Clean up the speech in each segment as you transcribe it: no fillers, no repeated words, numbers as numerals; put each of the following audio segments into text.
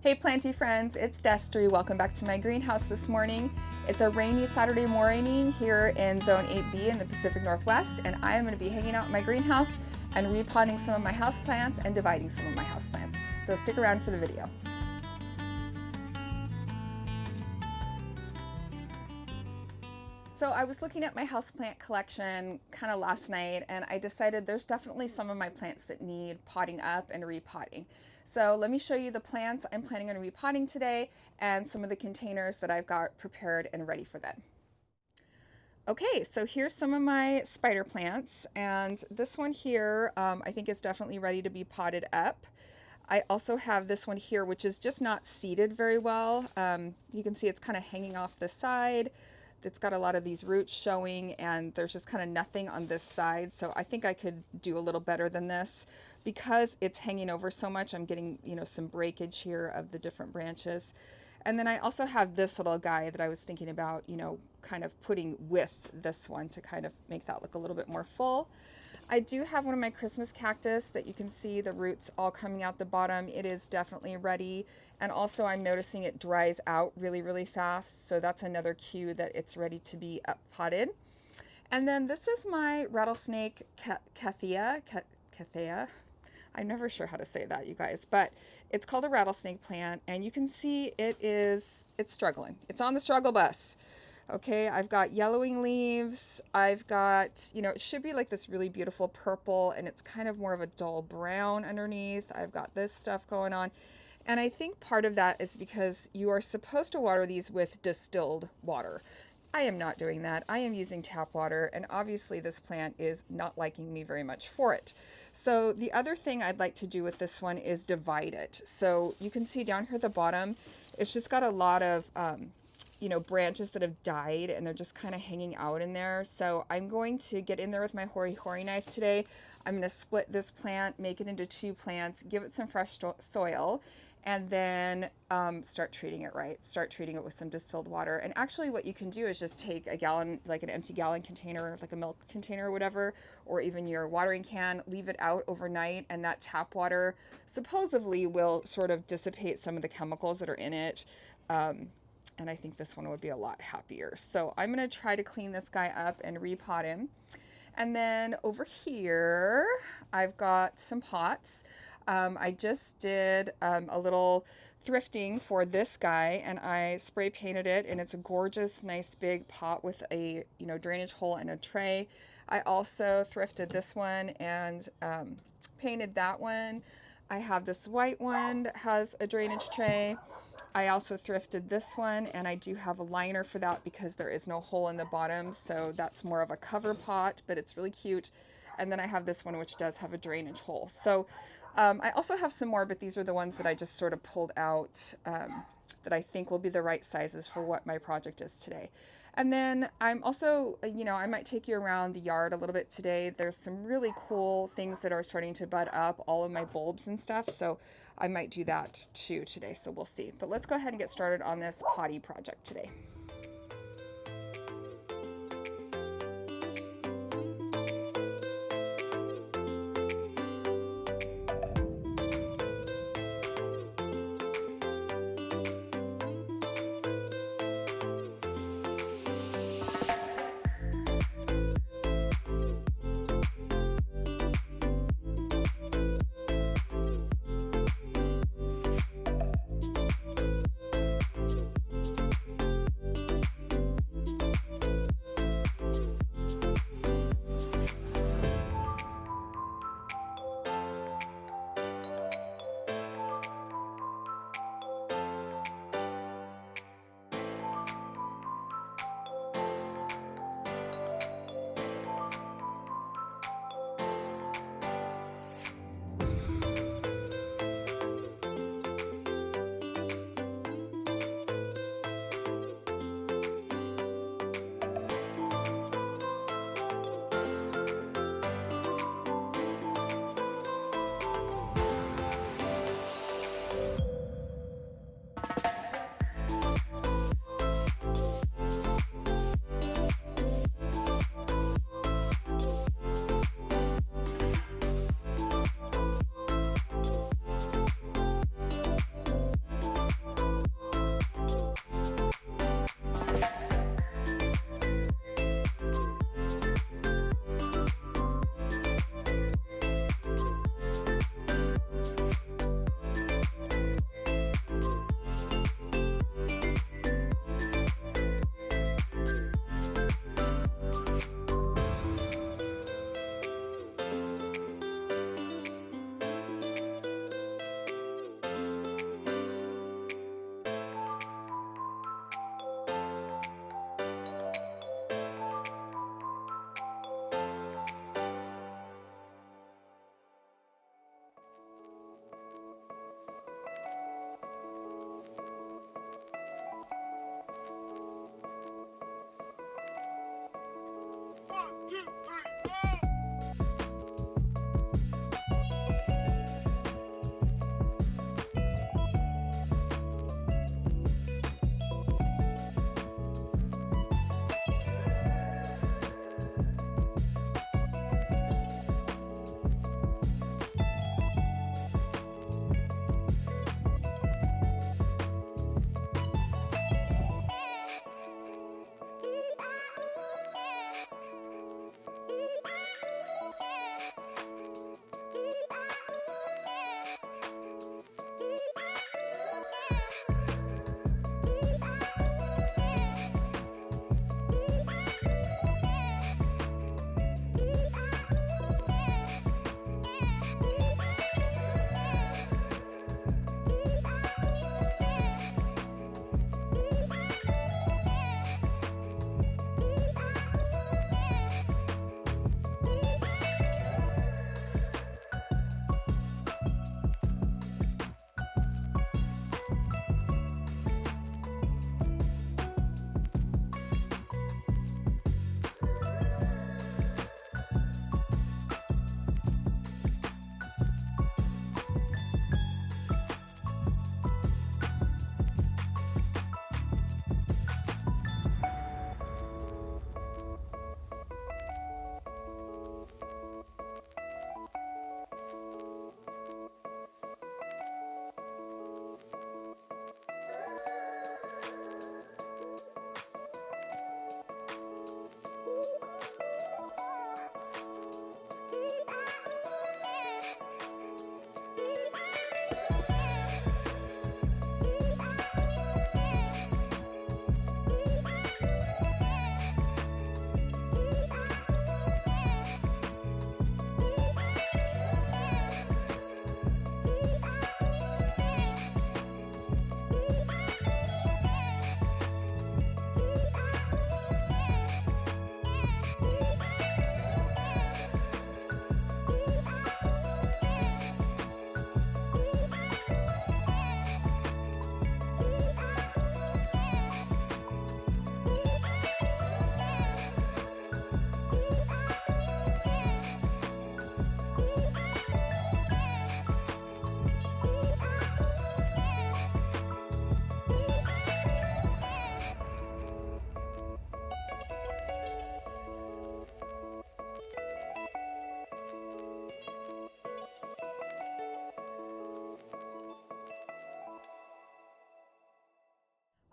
Hey planty friends, it's Destry. Welcome back to my greenhouse this morning. It's a rainy Saturday morning here in Zone 8B in the Pacific Northwest, and I am going to be hanging out in my greenhouse and repotting some of my houseplants and dividing some of my houseplants. So stick around for the video. So I was looking at my houseplant collection kind of last night, and I decided there's definitely some of my plants that need potting up and repotting. So let me show you the plants I'm planning on repotting today and some of the containers that I've got prepared and ready for that. Okay, so here's some of my spider plants, and this one here I think is definitely ready to be potted up. I also have this one here, which is just not seeded very well. You can see it's kind of hanging off the side. It's got a lot of these roots showing, and there's just kind of nothing on this side. So I think I could do a little better than this. Because it's hanging over so much, I'm getting, some breakage here of the different branches. And then I also have this little guy that I was thinking about, kind of putting with this one to kind of make that look a little bit more full. I do have one of my Christmas cactus that you can see the roots all coming out the bottom. It is definitely ready. And also I'm noticing it dries out really, really fast. So that's another cue that it's ready to be up potted. And then this is my rattlesnake cathea. I'm never sure how to say that, you guys, but it's called a rattlesnake plant, and you can see it's struggling. It's on the struggle bus. Okay, I've got yellowing leaves. I've got, it should be like this really beautiful purple, and it's kind of more of a dull brown underneath. I've got this stuff going on. And I think part of that is because you are supposed to water these with distilled water. I am not doing that. I am using tap water, and obviously this plant is not liking me very much for it. So the other thing I'd like to do with this one is divide it. So you can see down here at the bottom, it's just got a lot of, branches that have died, and they're just kind of hanging out in there. So I'm going to get in there with my Hori knife today. I'm going to split this plant, make it into 2 plants, give it some fresh soil, and then start treating it right. Start treating it with some distilled water. And actually what you can do is just take a gallon, like an empty gallon container, like a milk container or whatever, or even your watering can, leave it out overnight, and that tap water supposedly will sort of dissipate some of the chemicals that are in it. And I think this one would be a lot happier. So I'm going to try to clean this guy up and repot him. And then over here, I've got some pots. I just did a little thrifting for this guy, and I spray painted it, and it's a gorgeous, nice big pot with a drainage hole and a tray. I also thrifted this one and painted that one. I have this white one that has a drainage tray. I also thrifted this one, and I do have a liner for that because there is no hole in the bottom, so that's more of a cover pot, but it's really cute. And then I have this one, which does have a drainage hole. So I also have some more, but these are the ones that I just sort of pulled out that I think will be the right sizes for what my project is today. And then I'm also, I might take you around the yard a little bit today. There's some really cool things that are starting to bud up, all of my bulbs and stuff. So I might do that too today. So we'll see. But let's go ahead and get started on this potty project today.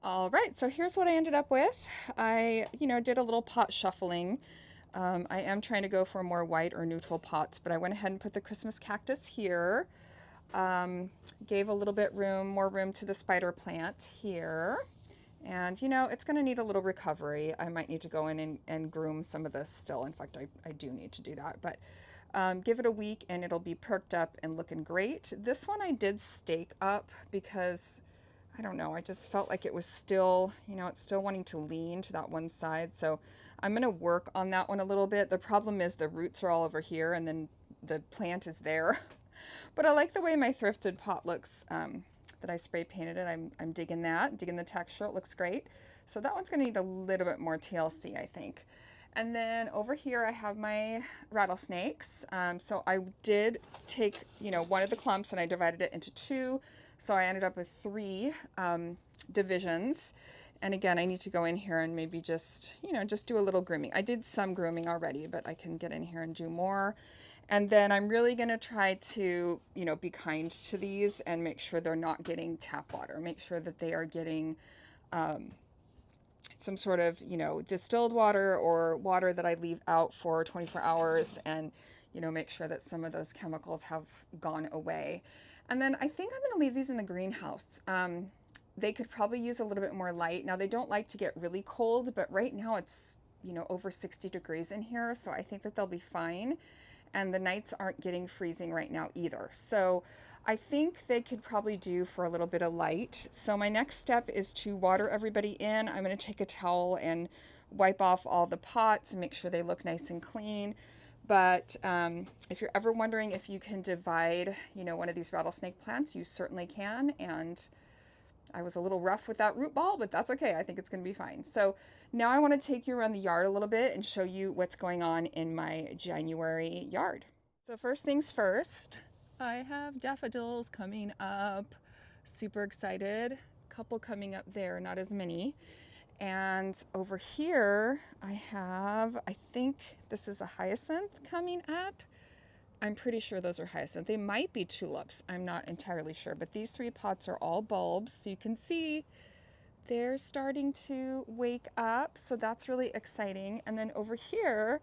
All right, so here's what I ended up with. I, did a little pot shuffling. I am trying to go for more white or neutral pots, but I went ahead and put the Christmas cactus here. Um, Gave a little bit more room to the spider plant here. And it's going to need a little recovery. I might need to go in and groom some of this still. In fact, I do need to do that. But give it a week and it'll be perked up and looking great. This one I did stake up because I don't know, I just felt like it was still, it's still wanting to lean to that one side. So I'm going to work on that one a little bit. The problem is the roots are all over here and then the plant is there. But I like the way my thrifted pot looks, that I spray painted it. I'm digging that, digging the texture. It looks great. So that one's going to need a little bit more TLC, I think. And then over here I have my rattlesnakes. So I did take, one of the clumps and I divided it into two. So I ended up with three divisions. And again, I need to go in here and maybe just do a little grooming. I did some grooming already, but I can get in here and do more. And then I'm really going to try to, be kind to these and make sure they're not getting tap water. Make sure that they are getting some sort of, distilled water or water that I leave out for 24 hours and, make sure that some of those chemicals have gone away. And then I think I'm going to leave these in the greenhouse. They could probably use a little bit more light. Now, they don't like to get really cold, but right now it's, over 60 degrees in here. So I think that they'll be fine. And the nights aren't getting freezing right now either. So I think they could probably do for a little bit of light. So my next step is to water everybody in. I'm going to take a towel and wipe off all the pots and make sure they look nice and clean. But if you're ever wondering if you can divide, one of these rattlesnake plants, you certainly can. And I was a little rough with that root ball, but that's okay. I think it's going to be fine. So now I want to take you around the yard a little bit and show you what's going on in my January yard. So first things first, I have daffodils coming up. Super excited. Couple coming up there, not as many. And over here, I think this is a hyacinth coming up. I'm pretty sure those are hyacinth. They might be tulips. I'm not entirely sure, but these three pots are all bulbs. So you can see they're starting to wake up. So that's really exciting. And then over here,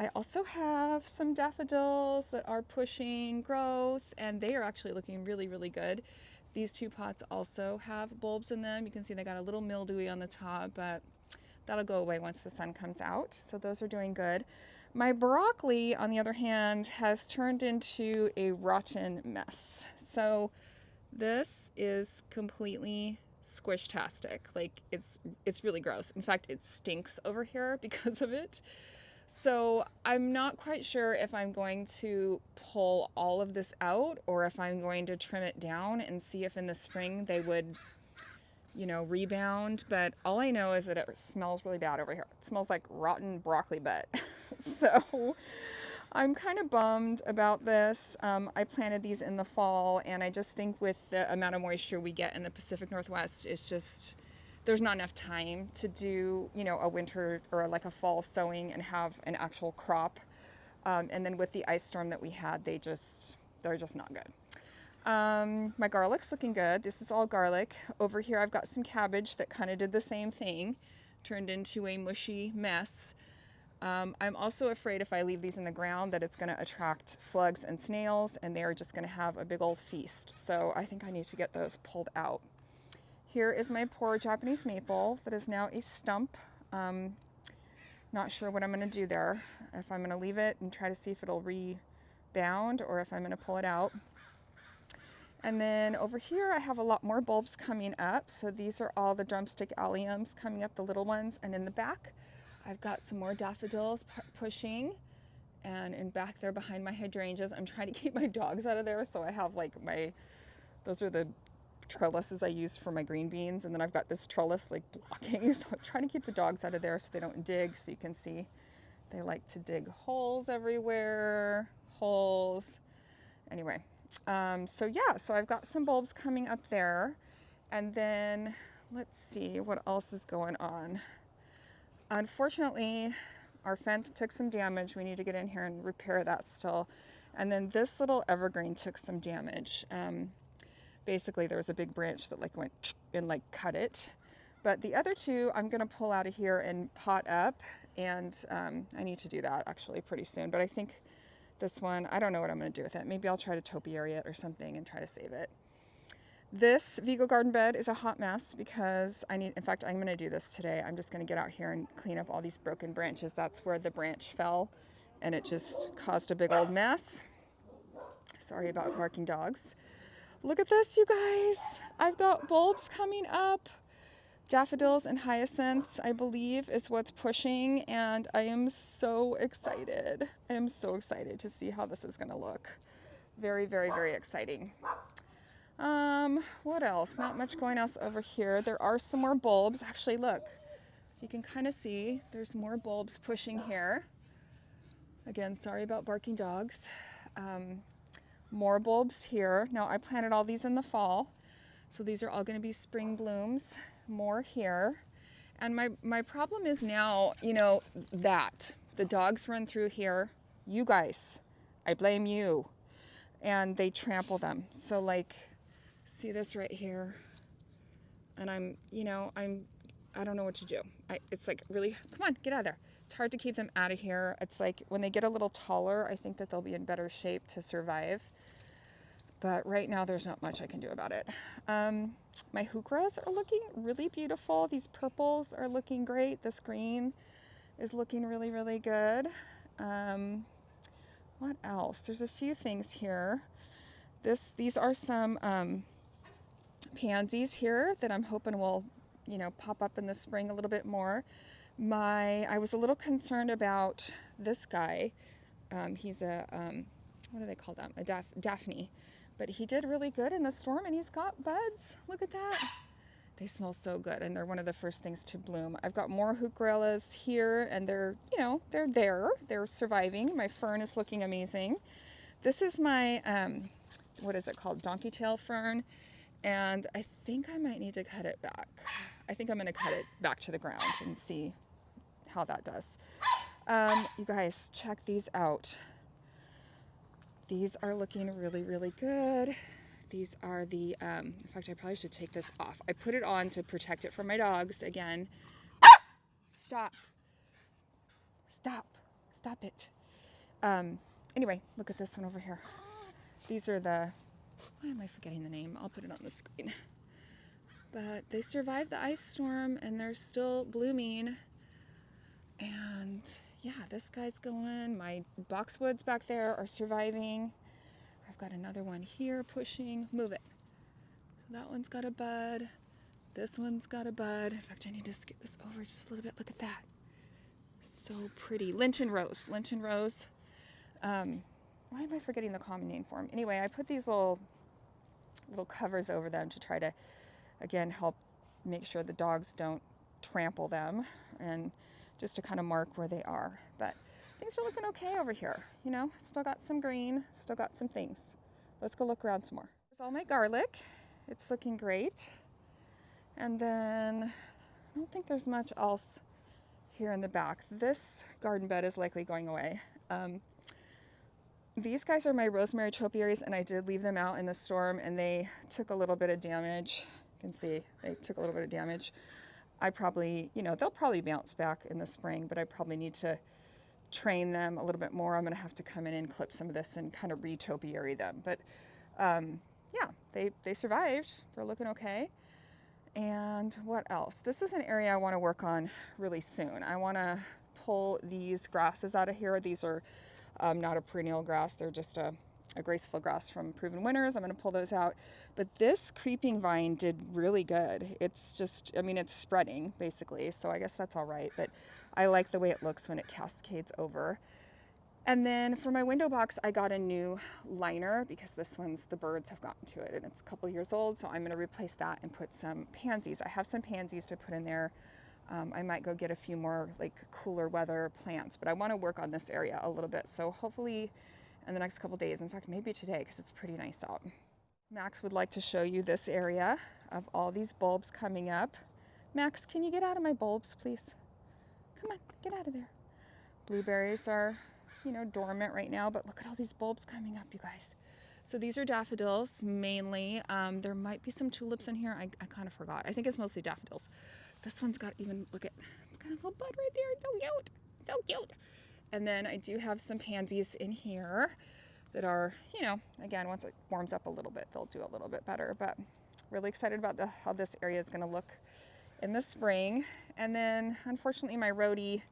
I also have some daffodils that are pushing growth and they are actually looking really, really good. These two pots also have bulbs in them. You can see they got a little mildewy on the top, but that'll go away once the sun comes out. So those are doing good. My broccoli, on the other hand, has turned into a rotten mess. So this is completely squish-tastic. Like it's really gross. In fact, it stinks over here because of it. So I'm not quite sure if I'm going to pull all of this out or if I'm going to trim it down and see if in the spring they would, rebound. But all I know is that it smells really bad over here. It smells like rotten broccoli butt. So I'm kind of bummed about this. I planted these in the fall and I just think with the amount of moisture we get in the Pacific Northwest, it's just, there's not enough time to do, a winter or like a fall sowing and have an actual crop. And then with the ice storm that we had, they're just not good. My garlic's looking good. This is all garlic. Over here, I've got some cabbage that kind of did the same thing, turned into a mushy mess. I'm also afraid if I leave these in the ground that it's going to attract slugs and snails and they are just going to have a big old feast. So I think I need to get those pulled out. Here is my poor Japanese maple that is now a stump. Not sure what I'm going to do there. If I'm going to leave it and try to see if it'll rebound or if I'm going to pull it out. And then over here I have a lot more bulbs coming up. So these are all the drumstick alliums coming up, the little ones. And in the back I've got some more daffodils pushing. And in back there behind my hydrangeas, I'm trying to keep my dogs out of there. So I have like those are the trellises I use for my green beans. And then I've got this trellis like blocking. So I'm trying to keep the dogs out of there so they don't dig. So you can see they like to dig holes everywhere, holes. Anyway, so I've got some bulbs coming up there. And then let's see what else is going on. Unfortunately, our fence took some damage. We need to get in here and repair that still. And then this little evergreen took some damage. Basically, there was a big branch that went and cut it. But the other two I'm gonna pull out of here and pot up, and I need to do that actually pretty soon. But I think this one, I don't know what I'm gonna do with it. Maybe I'll try to topiary it or something and try to save it. This Vigo garden bed is a hot mess because in fact, I'm gonna do this today. I'm just gonna get out here and clean up all these broken branches. That's where the branch fell and it just caused a big old mess. Sorry about barking dogs. Look at this, you guys. I've got bulbs coming up. Daffodils and hyacinths, I believe, is what's pushing, and I am so excited. I am so excited to see how this is gonna look. Very, very, very exciting. What else? Not much going else over here. There are some more bulbs. Actually, look, if you can kind of see, there's more bulbs pushing here. Again, sorry about barking dogs. More bulbs here. Now, I planted all these in the fall, so these are all going to be spring blooms. More here. And my problem is now, you know, that the dogs run through here. You guys, I blame you. And they trample them. So like, see this right here? And I don't know what to do. It's like really, come on, get out of there. It's hard to keep them out of here. It's like when they get a little taller, I think that they'll be in better shape to survive. But right now there's not much I can do about it. My heucheras are looking really beautiful. These purples are looking great. This green is looking really, really good. What else? There's a few things here. These are some pansies here that I'm hoping will, you know, pop up in the spring a little bit more. I was a little concerned about this guy. He's a, what do they call them? A Daphne. But he did really good in the storm and he's got buds. Look at that. They smell so good and they're one of the first things to bloom. I've got more heucherellas here and they're, you know, they're there. They're surviving. My fern is looking amazing. This is my, what is it called? Donkey tail fern. And I think I might need to cut it back. I think I'm going to cut it back to the ground and see how that does. You guys, check these out. These are looking really, really good. These are the, in fact, I probably should take this off. I put it on to protect it from my dogs again. Stop. Stop. Stop it. Anyway, look at this one over here. These are the, why am I forgetting the name? I'll put it on the screen. But they survived the ice storm and they're still blooming. And yeah, this guy's going. My boxwoods back there are surviving. I've got another one here pushing. Move it. That one's got a bud. This one's got a bud. In fact, I need to skip this over just a little bit. Look at that. So pretty. Linton rose. Linton rose. Why am I forgetting the common name for them? Anyway, I put these little covers over them to try to, again, help make sure the dogs don't trample them and just to kind of mark where they are. But things are looking okay over here. You know, still got some green, still got some things. Let's go look around some more. There's all my garlic. It's looking great. And then I don't think there's much else here in the back. This garden bed is likely going away. These guys are my rosemary topiaries, and I did leave them out in the storm, and they took a little bit of damage. You can see they took a little bit of damage. I probably, you know, they'll probably bounce back in the spring, but I probably need to train them a little bit more. I'm going to have to come in and clip some of this and kind of re-topiary them. But yeah, they survived. They're looking okay. And what else? This is an area I want to work on really soon. I want to pull these grasses out of here. These are not a perennial grass. They're just a graceful grass from Proven Winners. I'm going to pull those out. But this creeping vine did really good. It's just, I mean, it's spreading basically. So I guess that's all right. But I like the way it looks when it cascades over. And then for my window box, I got a new liner because this one's, the birds have gotten to it and it's a couple years old. So I'm going to replace that and put some pansies. I have some pansies to put in there. I might go get a few more like cooler weather plants, but I want to work on this area a little bit. So hopefully in the next couple days, in fact, maybe today, because it's pretty nice out. Max would like to show you this area of all these bulbs coming up. Max, can you get out of my bulbs, please? Come on, get out of there. Blueberries are, you know, dormant right now, but look at all these bulbs coming up, you guys. So these are daffodils mainly. There might be some tulips in here. I kind of forgot. I think it's mostly daffodils. This one's got even, look at, it's got a little bud right there. It's so cute. So cute. And then I do have some pansies in here that are, you know, again, once it warms up a little bit, they'll do a little bit better. But really excited about how this area is going to look in the spring. And then unfortunately my rhodie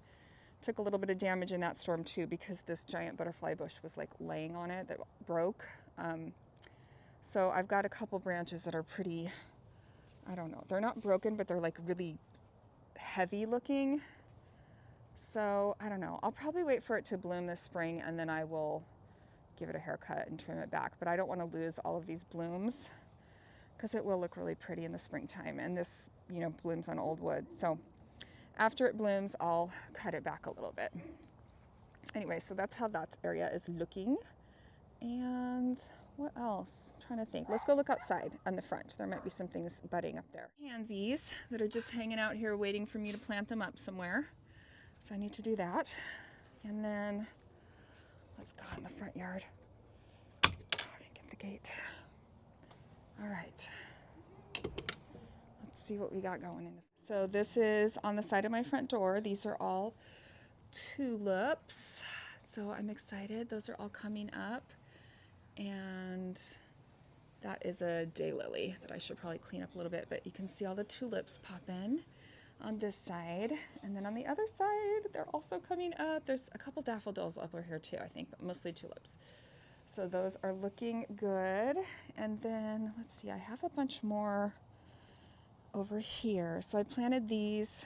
took a little bit of damage in that storm too, because this giant butterfly bush was like laying on it that broke. So I've got a couple branches that are pretty, I don't know, they're not broken, but they're like really heavy looking. So I don't know, I'll probably wait for it to bloom this spring and then I will give it a haircut and trim it back. But I don't want to lose all of these blooms because it will look really pretty in the springtime. And this, you know, blooms on old wood. So after it blooms, I'll cut it back a little bit. Anyway, so that's how that area is looking. And what else? I'm trying to think. Let's go look outside on the front. There might be some things budding up there. Pansies that are just hanging out here waiting for me to plant them up somewhere. So I need to do that. And then let's go in the front yard. Oh, I can get the gate. All right. Let's see what we got going in. So this is on the side of my front door. These are all tulips. So I'm excited. Those are all coming up. And that is a daylily that I should probably clean up a little bit, but you can see all the tulips popping on this side. And then on the other side, they're also coming up. There's a couple daffodils up over here too, I think, but mostly tulips. So those are looking good. And then let's see, I have a bunch more over here. So I planted these,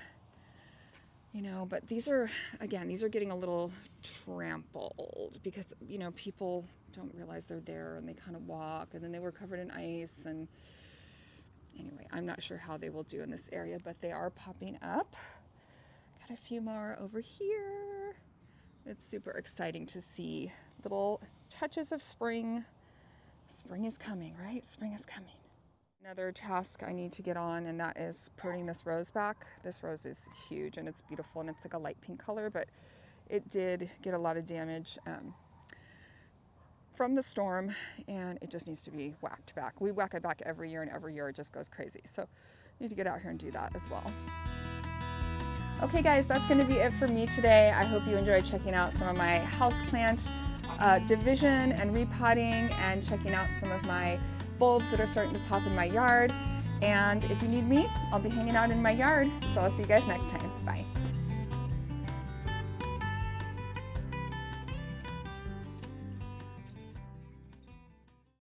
you know, but these are, again, these are getting a little trampled because, you know, people don't realize they're there and they kind of walk, and then they were covered in ice. And anyway, I'm not sure how they will do in this area, but they are popping up. Got a few more over here. It's super exciting to see little touches of spring. Spring is coming, right? Spring is coming. Another task I need to get on, and that is pruning this rose back. This rose is huge and it's beautiful, and it's like a light pink color, but it did get a lot of damage from the storm, and it just needs to be whacked back. We whack it back every year, and every year it just goes crazy. So I need to get out here and do that as well. Okay guys, that's going to be it for me today. I hope you enjoyed checking out some of my houseplant division and repotting, and checking out some of my bulbs that are starting to pop in my yard. And if you need me, I'll be hanging out in my yard. So I'll see you guys next time. Bye.